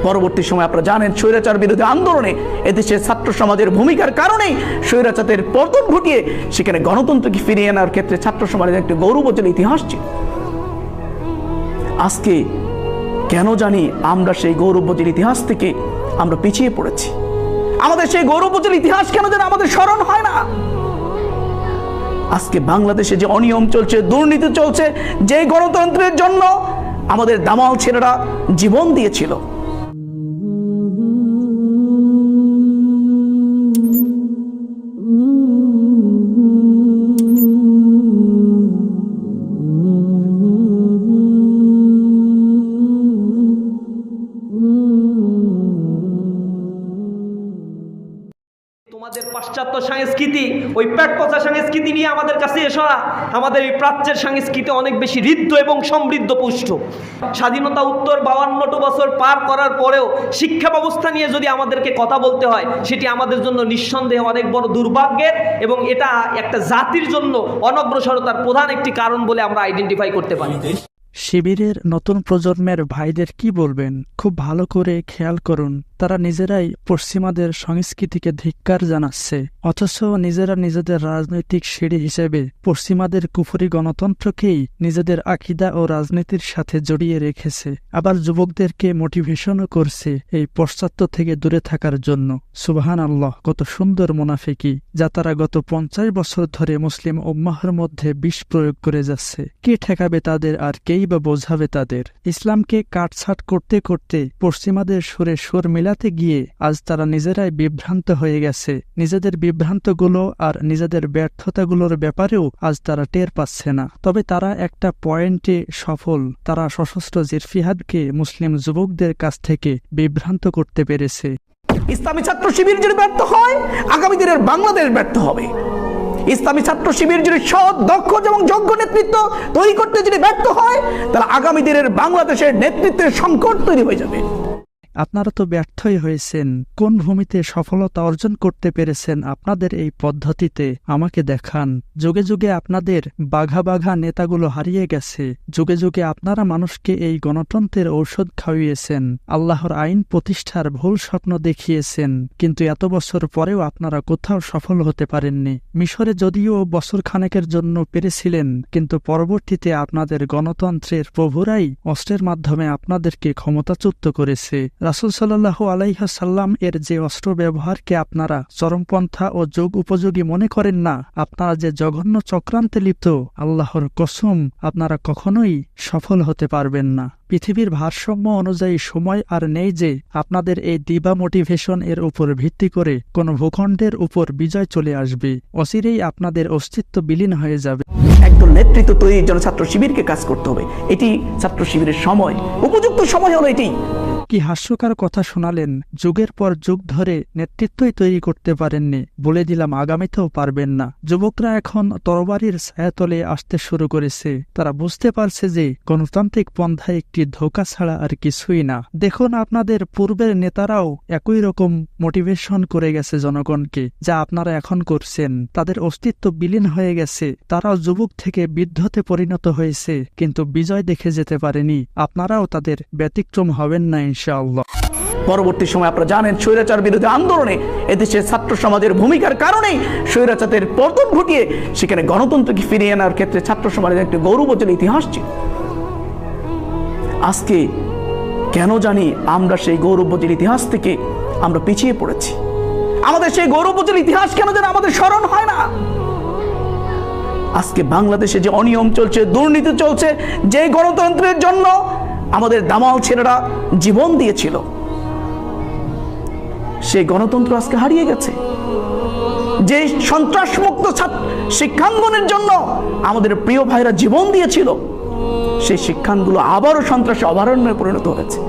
পরবর্তী সময় আপনারা জানেন স্বৈরাচার বিরোধী আন্দোলনে এদেশের ছাত্র সমাজের ভূমিকার কারণেই স্বৈরাচারের পতন ঘটিয়ে সেখানে গণতন্ত্রকে ফিরিয়ে আনার ক্ষেত্রে ছাত্র সমাজের একটি গৌরবোজ্জ্বল ইতিহাস ছিল। আজকে কেন জানি আমরা সেই গৌরবোজ্জ্বল ইতিহাস থেকে আমরা পিছিয়ে পড়েছি। আমাদের সেই গৌরবোজ্জ্বল ইতিহাস কেন যেন আমাদের স্মরণ হয় না। আজকে বাংলাদেশে যে অনিয়ম চলছে, দুর্নীতি চলছে, যে গণতন্ত্রের জন্য আমাদের দামাল ছেলেরা জীবন দিয়েছিল, তোমাদের পাশ্চাত্য সংস্কৃতি, ওই পেট পচা সংস্কৃতি নিয়ে আমাদের কাছে এসো না। আমাদের এই প্রাচ্যের সংস্কৃতি অনেক বেশি ঋদ্ধ এবং সমৃদ্ধ পুষ্ট। স্বাধীনতা উত্তর 52 বছর পার করার পরেও শিক্ষা ব্যবস্থা নিয়ে যদি আমাদেরকে কথা বলতে হয়, সেটি আমাদের জন্য নিঃসন্দেহে অনেক বড় দুর্ভাগ্যের, এবং এটা একটা জাতির জন্য অনগ্রসরতার প্রধান একটি কারণ বলে আমরা আইডেন্টিফাই করতে পারি। শিবিরের নতুন প্রজন্মের ভাইদের কি বলবেন? খুব ভালো করে খেয়াল করুন, তারা নিজেরাই পশ্চিমাদের সংস্কৃতিকে ধিক্কার জানাচ্ছে, অথচ নিজেরা নিজেদের রাজনৈতিক সিঁড়ি হিসেবে পশ্চিমাদের কুফরি গণতন্ত্রকেই নিজেদের আকীদা ও রাজনীতির সাথে জড়িয়ে রেখেছে। আবার যুবকদেরকে মোটিভেশনও করছে এই পশ্চাত্য থেকে দূরে থাকার জন্য। সুবহান আল্লাহ, কত সুন্দর মুনাফিকি যা তারা গত 50 বছর ধরে মুসলিম উম্মাহর মধ্যে বিষ প্রয়োগ করে যাচ্ছে। কে ঠেকাবে তাদের, আর কেই বা বোঝাবে তাদের? ইসলামকে কাটছাট করতে করতে পশ্চিমাদের সুরে সুর মিলাতে গিয়ে আজ তারা নিজেরাই বিভ্রান্ত হয়ে গেছে। নিজেদের বিভ্রান্তগুলো আর নিজেদের ব্যর্থতাগুলোর ব্যাপারেও আজ তারা টের পাচ্ছে না। তবে তারা একটা পয়েন্টে সফল, তারা সশস্ত্র জিরফিহাদকে মুসলিম যুবকদের কাছ থেকে বিভ্রান্ত করতে পেরেছে। ইসলামী ছাত্র শিবির যদি ব্যর্থ হয়, আগামী দিনের বাংলাদেশ ব্যর্থ হবে। ইসলামী ছাত্র শিবির যদি সৎ, দক্ষ এবং যোগ্য নেতৃত্ব তৈরি করতে যদি ব্যর্থ হয়, তাহলে আগামী দিনের বাংলাদেশের নেতৃত্বের সংকট তৈরি হয়ে যাবে। আপনারা তো ব্যর্থই হয়েছেন। কোন ভূমিতে সফলতা অর্জন করতে পেরেছেন আপনাদের এই পদ্ধতিতে আমাকে দেখান। যুগে যুগে আপনাদের বাঘা বাঘা নেতাগুলো হারিয়ে গেছে। যুগে যুগে আপনারা মানুষকে এই গণতন্ত্রের ঔষধ খাওয়িয়েছেন, আল্লাহর আইন প্রতিষ্ঠার ভুল স্বপ্ন দেখিয়েছেন, কিন্তু এত বছর পরেও আপনারা কোথাও সফল হতে পারেননি। মিশরে যদিও বছর খানেকের জন্য পেরেছিলেন, কিন্তু পরবর্তীতে আপনাদের গণতন্ত্রের প্রভুরাই অস্ত্রের মাধ্যমে আপনাদেরকে ক্ষমতাচ্যুত করেছে। রাসূল সাল্লাল্লাহু আলাইহি সাল্লাম এর যে অস্ত্র ব্যবহারকে আপনারা চরমপন্থা ও যোগ উপযোগী মনে করেন না, আপনারা যে জঘন্য চক্রান্তে লিপ্ত, আল্লাহর কসম আপনারা কখনোই সফল হতে পারবেন না। পৃথিবীর ভারসাম্য অনুযায়ী সময় আর নেই যে আপনাদের এই দিবা মোটিভেশন এর উপর ভিত্তি করে কোন ভূখণ্ডের উপর বিজয় চলে আসবে। অচিরেই আপনাদের অস্তিত্ব বিলীন হয়ে যাবে। একদল নেতৃত্ব তৈরির জন্য ছাত্র শিবিরকে কাজ করতে হবে। এটি ছাত্র শিবিরের সময়, উপযুক্ত সময় হলো এটি। কি হাস্যকর কথা শোনালেন। যুগের পর যুগ ধরে নেতৃত্বই তৈরি করতে পারেননি, বলে দিলাম আগামীতেও পারবেন না। যুবকরা এখন তরবারির ছায়াতলে আসতে শুরু করেছে। তারা বুঝতে পারছে যে গণতান্ত্রিক পন্থা একটি ধোঁকা ছাড়া আর কিছুই না। দেখুন, আপনাদের পূর্বের নেতারাও একই রকম মোটিভেশন করে গেছে জনগণকে, যা আপনারা এখন করছেন। তাদের অস্তিত্ব বিলীন হয়ে গেছে। তারাও যুবক থেকে বৃদ্ধতে পরিণত হয়েছে, কিন্তু বিজয় দেখে যেতে পারেনি। আপনারাও তাদের ব্যতিক্রম হবেন না ইনশাআল্লাহ। পরবর্তী সময় আপনারা জানেন স্বৈরাচার বিরোধী আন্দোলনে এদেশের ছাত্র সমাজের ভূমিকার কারণেই স্বৈরাচারের পতন ঘটিয়ে সেখানে গণতন্ত্রকে ফিরিয়ে আনার ক্ষেত্রে ছাত্র সমাজের একটি গৌরবোজ্জ্বল ইতিহাস ছিল। আজকে কেন জানি আমরা সেই গৌরবোজ্জ্বল ইতিহাস থেকে আমরা পিছিয়ে পড়েছি। আমাদের সেই গৌরবোজ্জ্বল ইতিহাস কেন যেন আমাদের স্মরণ হয় না। আজকে বাংলাদেশে যে অনিয়ম চলছে, দুর্নীতি চলছে, যে গণতন্ত্রের জন্য আমাদের দামাল ছেলেরা জীবন দিয়েছিল, সেই গণতন্ত্র আজকে হারিয়ে গেছে। যে সন্ত্রাসমুক্ত শিক্ষাঙ্গনের জন্য আমাদের প্রিয় ভাইরা জীবন দিয়েছিল, সেই শিক্ষাঙ্গনগুলো আবারও সন্ত্রাসী অভয়ারণ্যে পরিণত হয়েছে।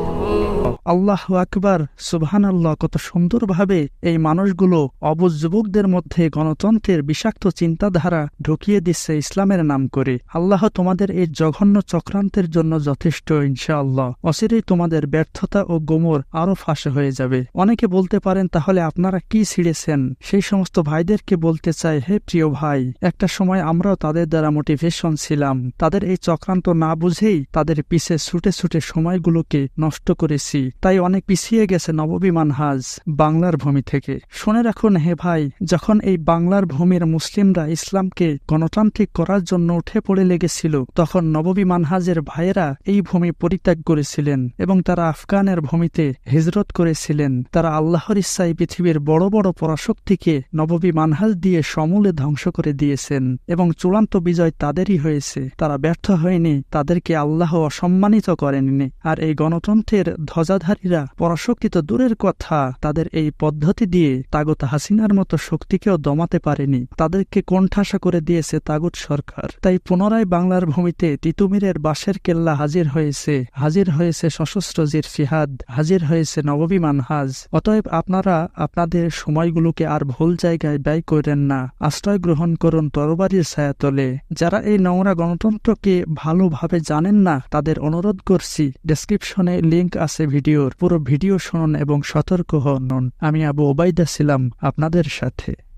আল্লাহু আকবার, সুবহানাল্লাহ। কত সুন্দরভাবে এই মানুষগুলো অবুঝ যুবকদের মধ্যে গণতন্ত্রের বিষাক্ত চিন্তাধারা ঢুকিয়ে দিচ্ছে ইসলামের নাম করে। আল্লাহ তোমাদের এই জঘন্য চক্রান্তের জন্য যথেষ্ট ইনশাআল্লাহ। অচিরেই তোমাদের ব্যর্থতা ও গোমর আরো ফাঁস হয়ে যাবে। অনেকে বলতে পারেন, তাহলে আপনারা কি ছিঁড়েছেন? সেই সমস্ত ভাইদেরকে বলতে চাই, হে প্রিয় ভাই, একটা সময় আমরাও তাদের দ্বারা মোটিভেশন ছিলাম। তাদের এই চক্রান্ত না বুঝেই তাদের পিছে ছুটে ছুটে সময়গুলোকে নষ্ট করেছি। তাই অনেক পিছিয়ে গেছে নববী মানহাজ বাংলার ভূমি থেকে। শুনে রাখুন হে ভাই, যখন এই বাংলার ভূমির মুসলিমরা ইসলামকে গণতান্ত্রিক করার জন্য উঠে পড়ে লেগেছিল, তখন নববী মানহাজের ভাইয়েরা এই ভূমি পরিত্যাগ করেছিলেন এবং তারা আফগানের ভূমিতে হিজরত করেছিলেন। তারা আল্লাহর ইচ্ছায় পৃথিবীর বড় বড় পরাশক্তিকে নববী মানহাজ দিয়ে সমূলে ধ্বংস করে দিয়েছেন এবং চূড়ান্ত বিজয় তাদেরই হয়েছে। তারা ব্যর্থ হয়নি, তাদেরকে আল্লাহ অসম্মানিত করেননি। আর এই গণতন্ত্রের ধ্বজাধারীরা পরাশক্তি তো দূরের কথা, তাদের এই পদ্ধতি দিয়ে তাগুত হাসিনার মতো শক্তিকেও দমাতে পারেনি। তাদেরকে কোণঠাসা করে দিয়েছে তাগুত সরকার। তাই পুনরায় বাংলার ভূমিতে তিতুমিরের বাঁশের কেল্লা হাজির হয়েছে সশস্ত্র জির ফিহাদ, হাজির হয়েছে নববী মানহাজ। অতএব আপনারা আপনাদের সময়গুলোকে আর ভুল জায়গায় ব্যয় করেন না, আশ্রয় গ্রহণ করুন তরবারির ছায়াতলে। যারা এই নোংরা গণতন্ত্রকে ভালোভাবে জানেন না, তাদের অনুরোধ করছি, ডেসক্রিপশনে লিংক আছে ভিডিওর, পুরো ভিডিও শুনুন এবং সতর্ক হন। আমি আবু ওবাইদা ছিলাম আপনাদের সাথে।